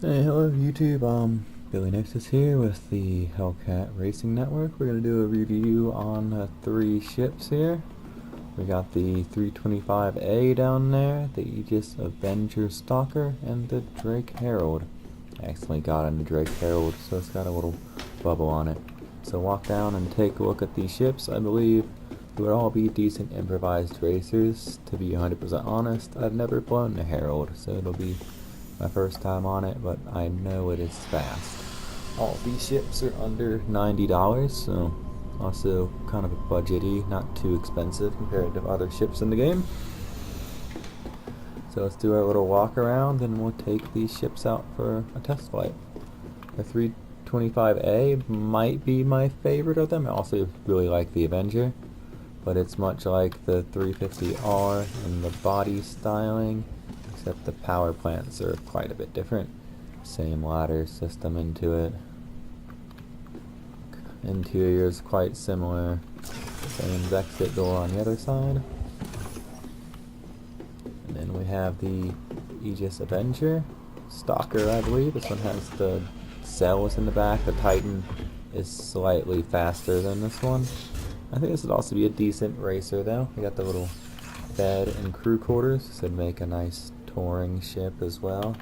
Hey, hello YouTube, Billy Nexus here with the Hellcat Racing Network. We're going to do a review on 3 ships here. We got the 325A down there, the Aegis Avenger Stalker, and the Drake Herald. I accidentally got in the Drake Herald, so it's got a little bubble on it. So walk down and take a look at these ships. I believe they would all be decent improvised racers. To be 100% honest, I've never flown the Herald, so it'll be my first time on it, but I know it is fast. All these ships are under $90, so also kind of a budgety, not too expensive compared to other ships in the game. So let's do our little walk around and we'll take these ships out for a test flight. The 325A might be my favorite of them. I also really like the Avenger, but it's much like the 350R in the body styling, except the power plants are quite a bit different. Same ladder system into it. Interior is quite similar. Same exit door on the other side. And then we have the Aegis Avenger Stalker, I believe. This one has the cells in the back. The Titan is slightly faster than this one. I think this would also be a decent racer though. We got the little bed and crew quarters. This would make a nice touring ship as well.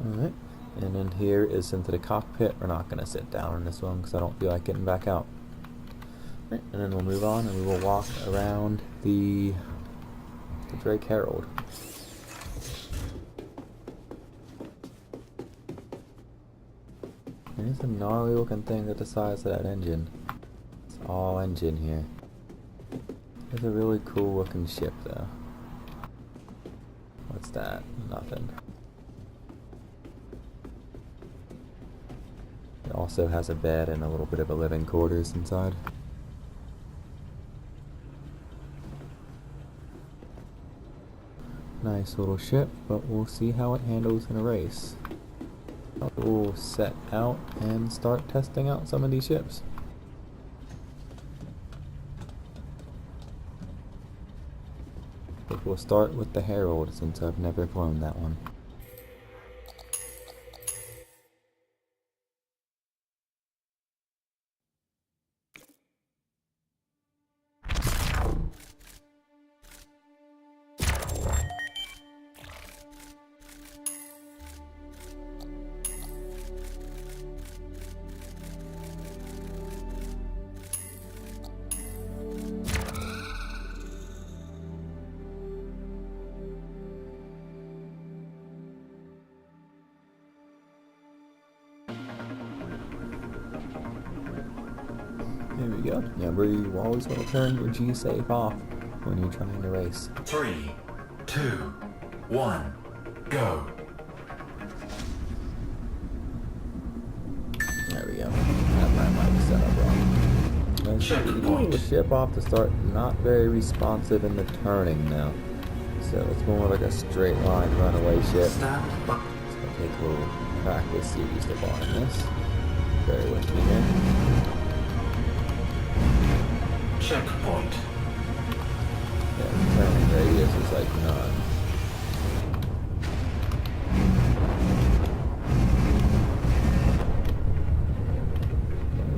Alright, and then here is into the cockpit. We're not going to sit down in this one because I don't feel like getting back out. Right, and then we'll move on and we will walk around the Drake Herald. Here's a gnarly looking thing at the size of that engine. It's all engine here. It's a really cool looking ship though. What's that? Nothing. It also has a bed and a little bit of a living quarters inside. Nice little ship, but we'll see how it handles in a race. We'll set out and start testing out some of these ships. But we'll start with the Herald since I've never flown that one. There we go. Remember, you always want to turn your G-safe off when you're trying to race. 3, 2, 1, go. There we go. That might be set up wrong. Checkpoint. The ship off to start, not very responsive in the turning now. So it's more like a straight line runaway ship. Stand by. It's going to take a little practice series to flying this. Bear with me here. Checkpoint. Yeah, the turning radius is like none.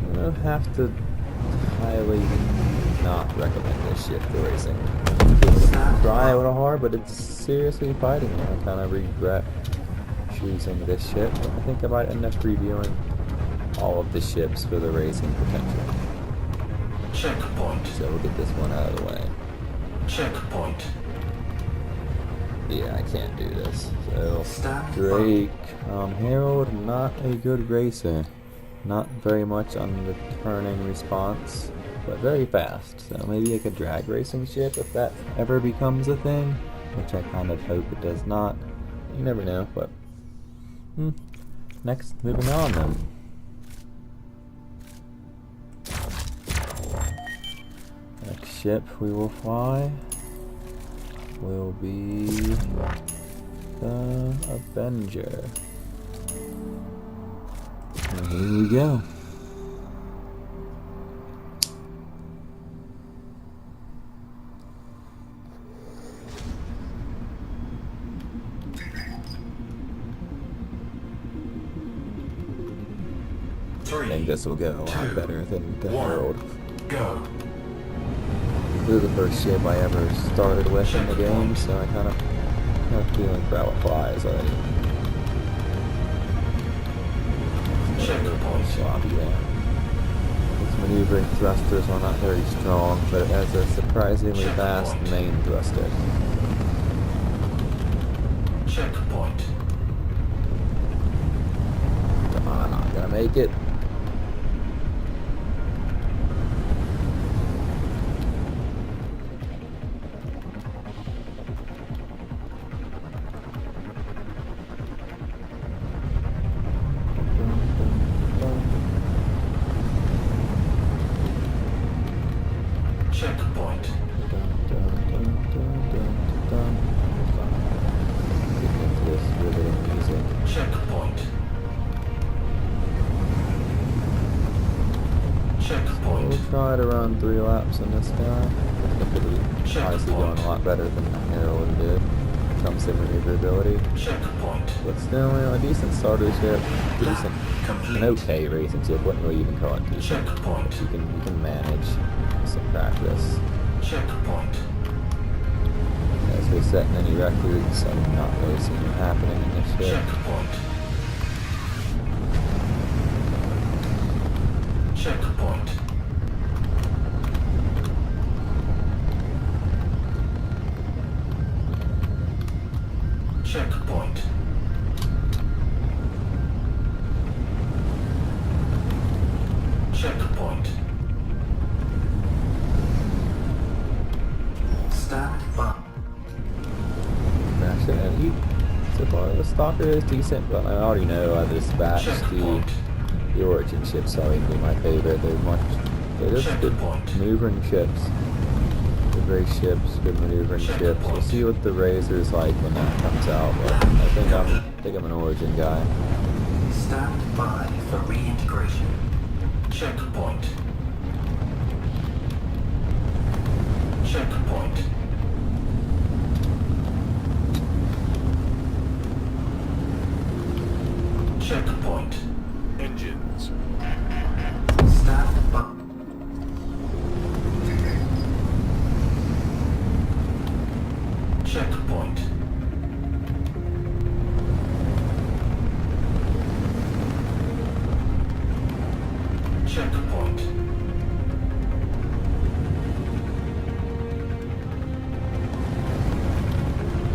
I'm gonna have to highly not recommend this ship for racing. Try a little hard, but it's seriously fighting me. I kind of regret choosing this ship. I think I might end up reviewing all of the ships for the racing potential. Checkpoint. So we'll get this one out of the way. Checkpoint. Yeah, I can't do this. So, Stand Drake Herald, not a good racer. Not very much on the turning response, but very fast. So maybe like a drag racing ship if that ever becomes a thing, which I kind of hope it does not. You never know, but next, moving on then. Next ship we will fly will be the Avenger. And here we go. I think this will go a lot better than the Herald. Go. This is the first ship I ever started with in the game, so I kind of have a feeling for how it flies already. Checkpoint. Sloppy there. Its maneuvering thrusters are not very strong, but it has a surprisingly fast main thruster. Checkpoint. Come on, I'm not gonna make it. Checkpoint. This riveting music. Checkpoint. Checkpoint. We'll try to run 3 laps on this guy. I think it'll be obviously going a lot better than Herald did when it comes to maneuverability. Checkpoint. But still, you know, a decent starter ship, decent, an okay racing ship. Wouldn't really even call it decent. Checkpoint. You can manage some practice. Checkpoint. As we set many records, I'm not really seeing it happening in this ship. Checkpoint. Checkpoint. Checkpoint. Checkpoint. Stand by. Smash it, and so far the stalker is decent, but I already know I dispatched the Origin ships already my favorite. They're just good maneuvering ships. Good race ships, good maneuvering ships. We'll see what the Razor's like when that comes out, but I think I'm an Origin guy. Stand by for reintegration. Checkpoint. Checkpoint. Checkpoint. Engines. Stand by. Checkpoint. Checkpoint.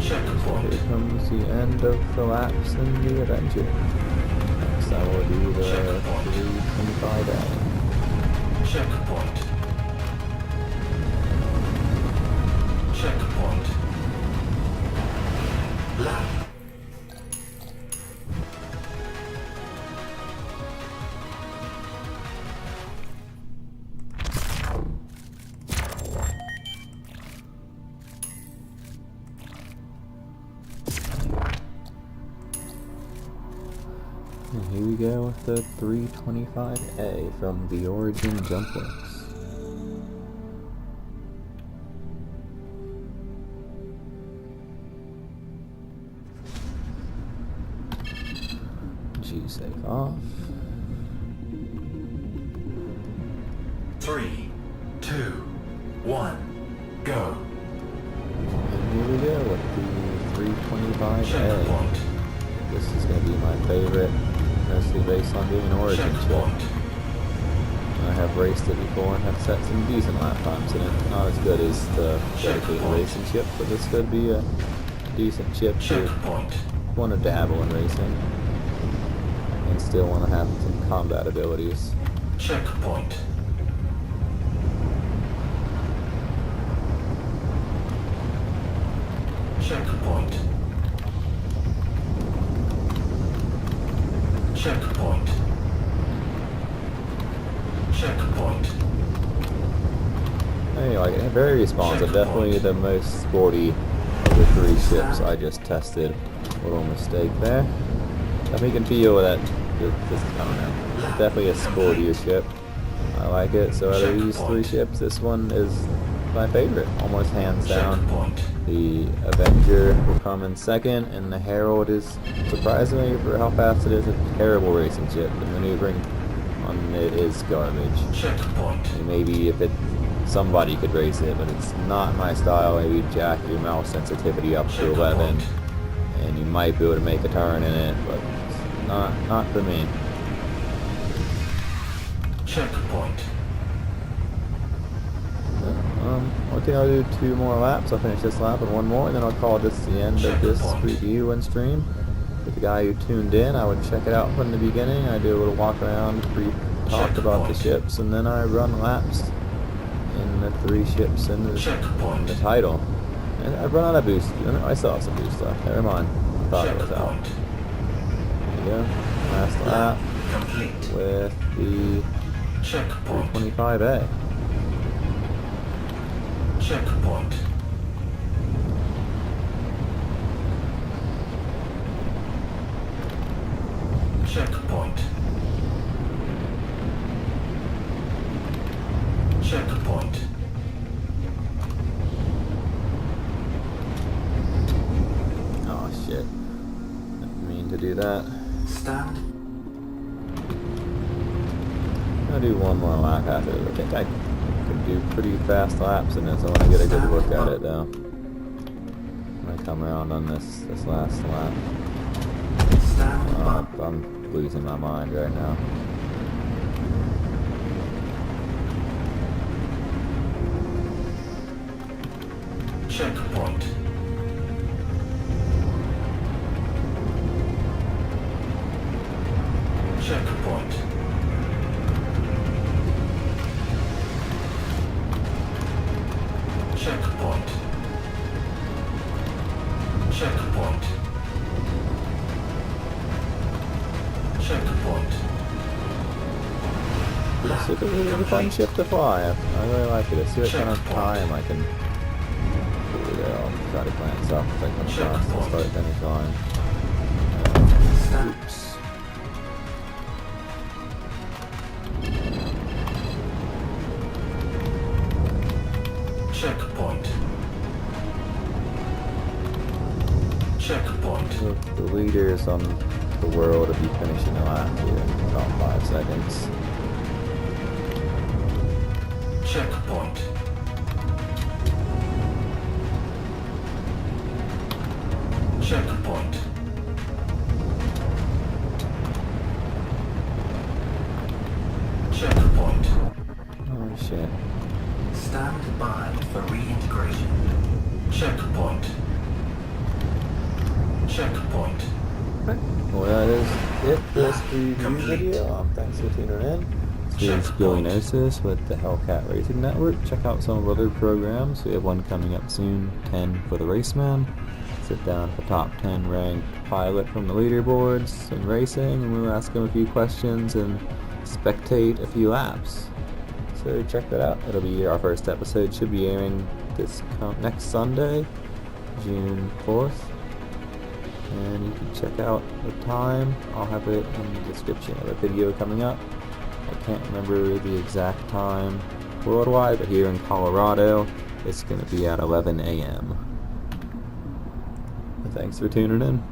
Checkpoint. Here comes the end of the laps in the Avenger. Next I will do the 325A. Checkpoint. Checkpoint. Lap. And here we go with the 325A from the Origin Jumpworks. G-safe off. 3, 2, 1, go. And here we go with the 325A. Checkpoint. This is going to be my favorite, mostly based on being an Origin ship. Checkpoint. I have raced it before and have set some decent lap times in it. Not as good as the dedicated racing ship, but this could be a decent ship to Checkpoint. want to dabble in racing and still want to have some combat abilities. Checkpoint. Checkpoint. Checkpoint. Checkpoint. Hey, like it, very responsive. Definitely the most sporty of the 3 ships I just tested. Little mistake there. Definitely can feel that. This, I don't know. Definitely a sportier ship. I like it. So out of these 3 ships, this one is my favorite, almost hands down. Checkpoint. The Avenger will come in second, and the Herald is, surprisingly for how fast it is, a terrible racing ship. The maneuvering and it is garbage. Checkpoint. And maybe if somebody could race it, but it's not my style. Maybe jack your mouse sensitivity up to 11, and you might be able to make a turn in it, but it's not for me. Checkpoint. I think I'll do 2 more laps. I'll finish this lap and 1 more, and then I'll call this the end of this review and stream. For the guy who tuned in, I would check it out from the beginning. I do a little walk around, brief talk about the ships, and then I run laps in the 3 ships in the title. And I've run out of boost. I still have some boost left. Never mind. I thought it was out. There you go. Last lap with the 325A. Checkpoint. Checkpoint. Checkpoint. Oh shit. Didn't mean to do that. Stand. I'll do 1 more lap after this. I think I can do pretty fast laps in this. I want to get a good look at it though. When I come around on this last lap. I'm losing my mind right now. Checkpoint. Checkpoint. Checkpoint. Checkpoint. Checkpoint. It's a fun ship to fly. I really like it. Let's see what kind of time I can. Here we go. I'll try to glance up as I come across the start finish line. Oops. Checkpoint. Checkpoint. With the leaders on the world will be finishing the lap here in about 5 seconds. Checkpoint. Checkpoint. Checkpoint. Oh shit. Stand by for reintegration. Checkpoint. Checkpoint. Well, that is it for this review video. Thanks for tuning in. This is Billy Gnosis with the Hellcat Racing Network. Check out some of our other programs. We have one coming up soon, 10 for the Raceman. Sit down for top 10 ranked pilot from the leaderboards in racing, and we'll ask him a few questions and spectate a few laps. So check that out. It'll be our first episode. Should be airing this next Sunday, June 4th. And you can check out the time. I'll have it in the description of the video coming up. I can't remember the exact time worldwide, but here in Colorado, it's going to be at 11 a.m. Thanks for tuning in.